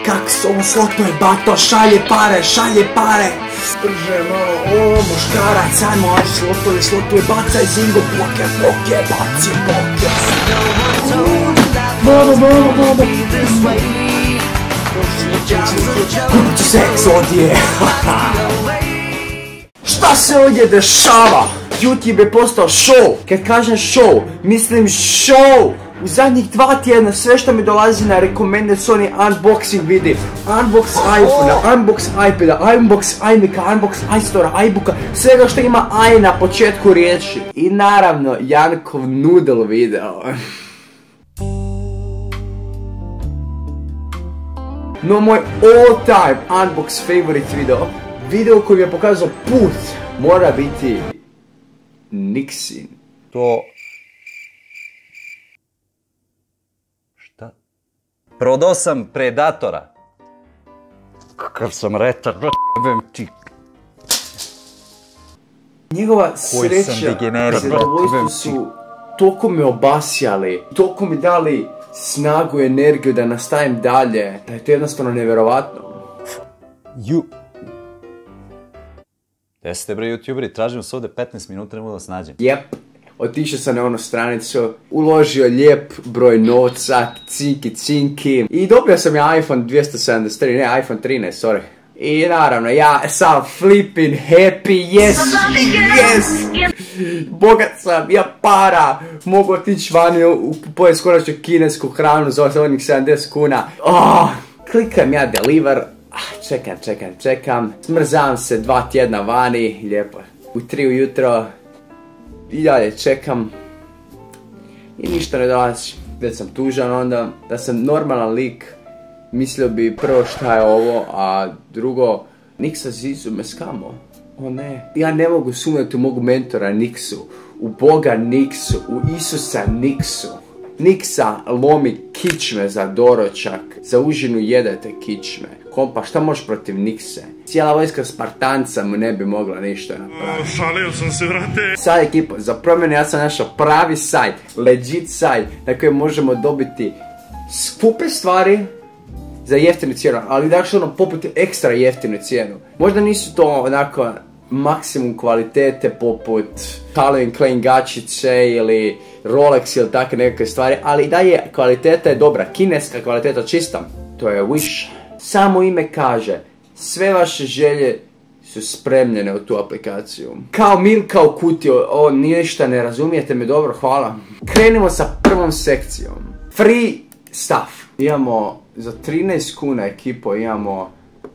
Kak se ovo slotno je bato, šalje pare. Brže malo, muškarac, ajmo, aj slotno je, bacaj zingo, poke, baci poke. Baba. Kupit ću seks ovdje. Šta se ovdje dešava? YouTube je postao show. Kad kažem show, mislim show. U zadnjih 2 tjedna sve što mi dolazi na recommended su oni unboxing vidi. Unbox iPhone, unbox iPada, unbox iMaca, unbox iStora, iBooka, svega što ima i na početku riječi. I naravno, Jankov noodle video. No, moj all time unbox favorite video koji mi je pokazao put, mora biti Nixin. To... Šta? Prodao sam Predatora. Kakav sam retar, jebem ti. Njegova sreća i zadovoljstvo su toliko me obasjali, toliko mi dali snagu i energiju da nastavim dalje, da je to jednostavno nevjerovatno. Gdje ste bre youtuberi, tražim se ovdje 15 minuta, ne mogu da vas nađem. Jep, otišao sam na onu stranicu, uložio lijep broj novca, cinki. I dobio sam ja iPhone 273, ne iPhone 13, sorry. I naravno, ja sam flipping happy, yes! Bogat sam, ja para, mogu otići vani pojesti konačno kinesku hranu za onih 70 kuna. Klikam ja deliver, čekam, smrzavam se 2 tjedna vani, lijepo. U 3 ujutro, i dalje čekam, i ništa ne dolazi. Već sam tužan onda, da sam normalan lik. Mislio bi prvo šta je ovo, a drugo, Niksa Zizu me skamo. O ne. Ja ne mogu sumnjati u mog mentora Niksu, u Boga Niksu, u Isusa Niksu. Niksa lomi kičme za doručak, za užinu jedete kičme. Kompa, šta možeš protiv Nikse? Cijela vojska Spartanca mu ne bi mogla ništa napraviti. Šalio sam se, vrate. Sad ekipo, za promjene ja sam našao pravi sajt, legit sajt, na kojem možemo dobiti skupe stvari za jeftinu cijenu, ali dakle ono poput ekstra jeftinu cijenu. Možda nisu to onako maksimum kvalitete poput Calvin Klein gačice ili Rolex ili takve nekakve stvari, ali da je kvaliteta je dobra, kineska kvaliteta čista. To je Wish. Samo ime kaže, sve vaše želje su spremljene u tu aplikaciju. Kao Milka u kutiju, ništa ne razumijete me dobro, hvala. Krenimo sa prvom sekcijom. Free stuff. Imamo za 13 kuna ekipo, imamo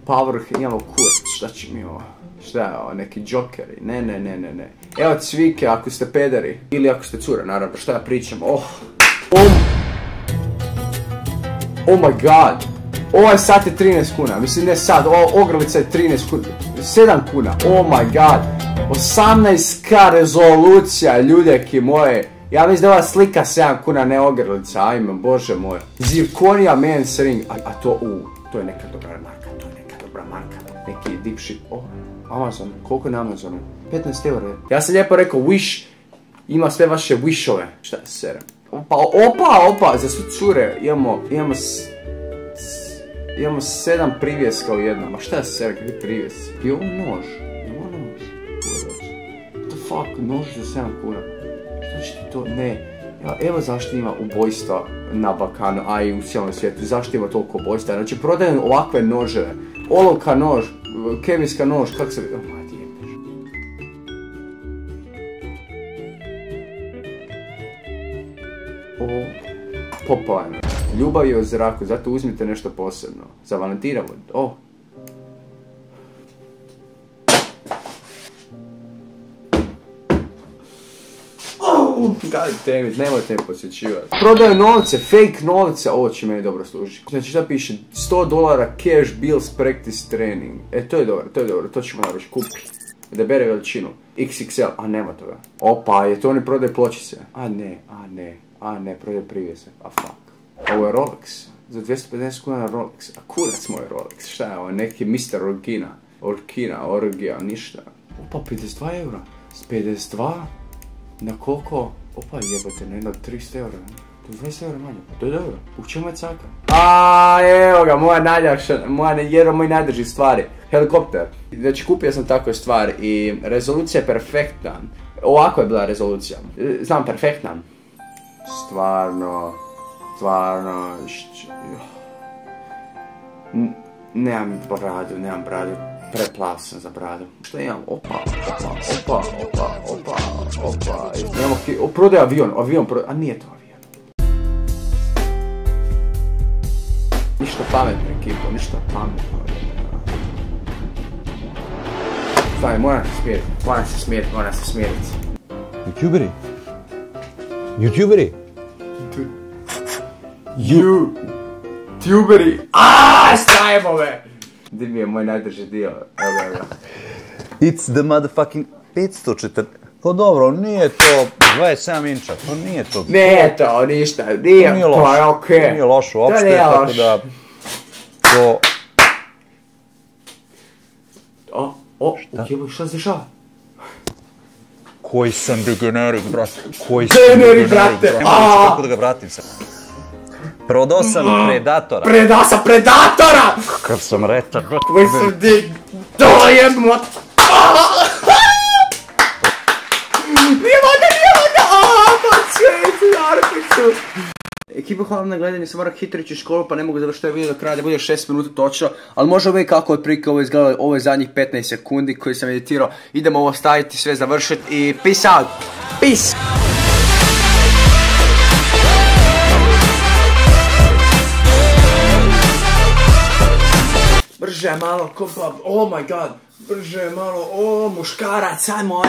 power, imamo kurac, šta će mi ovo? Šta je ovo, neki džokeri? Ne. Evo cvike ako ste pederi, ili ako ste cura, naravno, šta ja pričam? Oh my god! Ovaj sat je 13 kuna, mislim ne sad, ova ogrlica je 13 kuna, 7 kuna, oh my god! 18K rezolucija, ljudeki moje! Ja mislim da ova slika 7 kuna, ne ogrlica, ajme, bože moj. Zirconija men's ring, a to, to je neka dobra marka, neki deep shit, Amazon, koliko je na Amazonu? 15 eura. Ja sam lijepo rekao, Wish ima sve vaše wishove. Šta se serem? Opa, za sve cure imamo 7 privjeska u jednom. A šta se serem, kakvi privjesci? I ovo nož. What the fuck, nož za 7 kuna. Šta će ti to? Ne. Evo zašto ima ubojstva na Balkanu, a i u cijelom svijetu. Zašto ima toliko ubojstva? Znači, prodajem ovakve noževe. Olovka nož, kemijska nož, kak se... Popularno. Ljubav je u zraku, zato uzmite nešto posebno. Za Valentina, God damn it, nemojte me posjećivati. Prodaju novce, fake novce, ovo će meni dobro služiti. Znači šta piše, $100 cash bills practice training. To je dobro, to ćemo naravno kupi. Da bere veličinu, XXL, a nema toga. Opa, je to oni prodaju pločice. A ne, prodaju privjese, a fuck. Ovo je Rolex, za 250 kuna Rolex, a kurac moj Rolex, šta je ovo, neki Mr. Orgija, ništa. Opa, 52 eura, 52? Na koliko? Opa jebate, na jedno 300 eura. 20 eura manje, to je dobro, u čemu je caka? Evo ga, jedan od mojih najdržih stvari, helikopter. Znači kupio sam takvu stvar i rezolucija je perfektna. Ovako je bila rezolucija, znam perfektna. Stvarno, nemam bradu, preplav sam za bradu. Što imam? Opa. Prodaj avion, a nije to avion. Ništa pametno, ekipo, ništa pametno. Stavi, moram se smiriti. YouTuberi! YouTuberi! Stavimo me! Gdje mi je moj najdrži dio? Evo ga. It's the motherfucking 540... Pa dobro, nije to 27 inča, to nije to... Nije to ništa, nije to je okej. Nije loše uopšte, tako da... To... Šta se dešava? Koji sam degenerik, brate. Degenerik, brate! Kako da ga vratim sad? Prodao sam Predatora. Predao sam Predatora! Kakav sam retar, brate. Koji sam dojebno... Nije voda! Ekipa, hvala vam na gledanje, sam moram hitro ići u školu pa ne mogu završiti video do kraja da bude 6 minuta točno, ali može uvijek kako otprilike ovo izgledalo, ovo je zadnjih 15 sekundi koji sam editirao. Idemo ovo staviti, sve završiti i peace out! Peace! Brže malo, oh my god, brže malo, muškarac, ajmo.